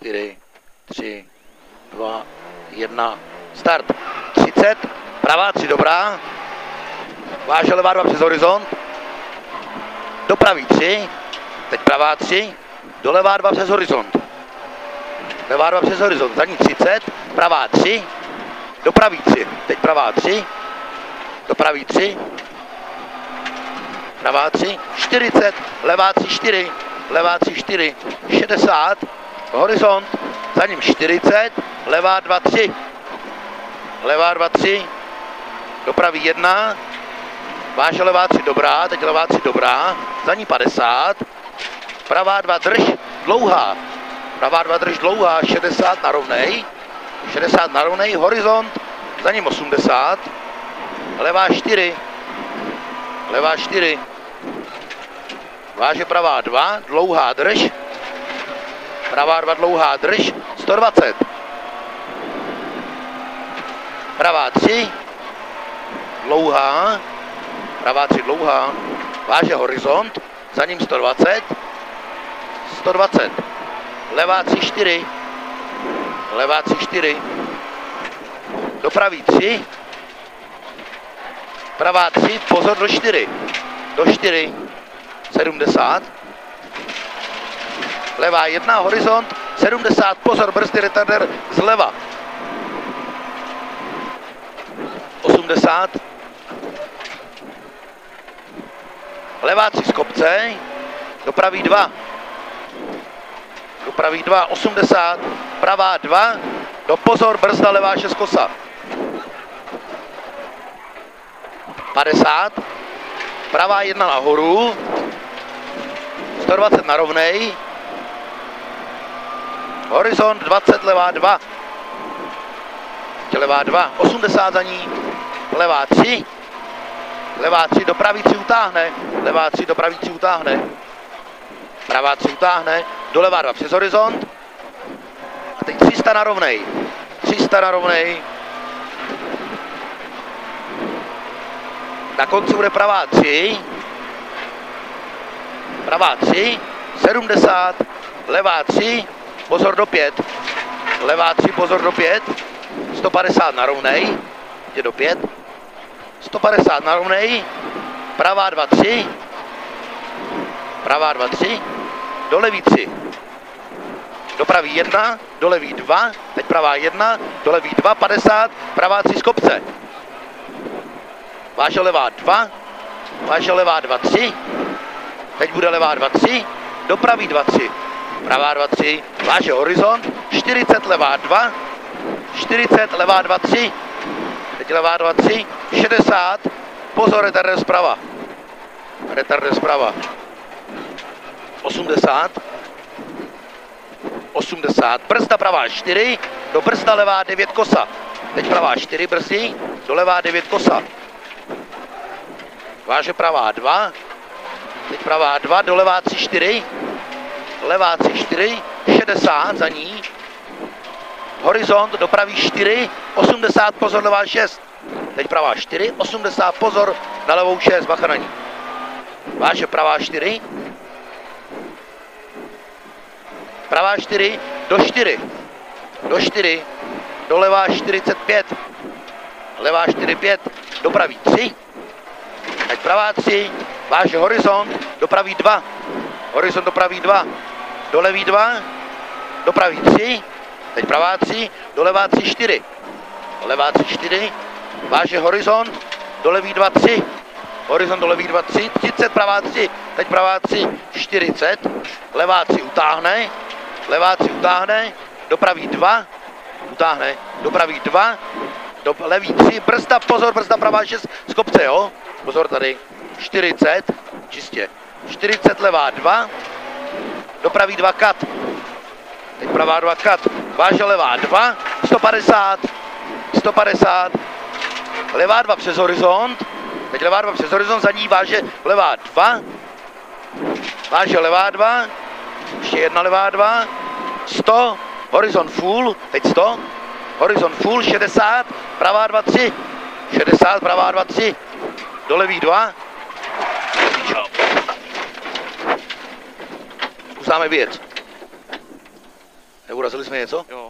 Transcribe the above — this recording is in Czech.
4, 3, 2, 1, start. 30, pravá 3, dobrá. Váže levá 2 přes horizont. Do pravý 3, teď pravá 3, do levá 2 přes horizont. Levá 2 přes horizont, zadní 30, pravá 3, do pravý 3, teď pravá 3, do pravý 3, pravá 3, 40, levá 3, 4, levá 3, 4, 60, horizont, za ním 40, levá 2, 3, levá 2, 3, do pravý 1, váže levá 3, dobrá, teď levá 3, dobrá, za ní 50, pravá 2, drž, dlouhá, pravá 2, drž, dlouhá, 60 na rovnej, 60 na rovnej, horizont, za ním 80, levá 4, levá 4, váže pravá 2, dlouhá drž, pravá 2, dlouhá drž, 120, pravá 3, dlouhá, pravá 3, dlouhá, váže horizont, za ním 120, 120, levá 3, 4, levá 3, 4, do pravý 3, pravá 3, pozor do 4, do 4, 70, levá 1, horizont, 70, pozor, brzdy, retarder, zleva, 80, levá 3 z kopce, do pravý 2, do pravý 2, 80, pravá 2, do pozor, brzda, levá 6 kosa, 50, pravá 1 nahoru, 120 na rovnej, horizont 20, levá 2, levá 2, 80 za ní, levá 3, levá 3, do pravý 3 utáhne, levá 3, do pravý 3 utáhne, pravá 3 utáhne, do levá 2 přes horizont, a teď 300 na rovnej, 300 na rovnej, na konci bude pravá 3, pravá 3, 70, levá 3, pozor do 5, levá 3, pozor do 5, 150 na rovnej, jde do 5, 150 na rovnej, pravá 2, 3, pravá 2, 3, do levý 3, do pravý 1, do levý 2, teď pravá 1, do levý 2, 50, pravá 3 z kopce, váže levá 2, váže levá 2, 3, teď bude levá 2, 3, do pravý 2, 3, pravá 2, 3, váže horizont, 40, levá 2, 40, levá 2, 3, teď levá 2, 3, 60, pozor, retarder zprava, retarder zprava, 80, 80, brzda pravá 4, do brzda levá 9 kosa, teď pravá 4 brzdí, do levá 9 kosa, váže pravá 2, teď pravá 2, do levá 3, 4, levá 3, 4, 60 za ní, horizont, do pravý 4, 80, pozor, levá 6, teď pravá 4, 80, pozor, na levou 6, bacha na ní, váže pravá 4, pravá 4, do 4, do 4, do levá 45, levá 4, 5, do pravý 3, teď pravá 3, váže horizont, do pravý 2, horizont do pravý 2, do levý 2, do pravý 3, teď pravá 3, do levá 3, 4, levá 3, 4, váže horizont, do levý 2, 3, horizont do levý 2, 3, 30, pravá 3, teď pravá 3, 40, levá 3 utáhne, levá 3 utáhne, do pravý 2, utáhne, do pravý 2, do levý 3, brzda, pozor, brzda pravá 6 z kopce, jo, pozor tady, 40, čistě, 40, levá 2, do pravý 2, kat, teď pravá 2, kat, váže levá 2, 150, 150, levá 2 přes horizont, teď levá 2 přes horizont, za ní váže levá 2, váže levá 2, ještě jedna levá 2, 100, horizont full, teď 100, horizont full, 60, pravá 2, 3, 60, pravá 2, 3, do levý 2, zkusíme věc. Neurazili jsme něco? Jo.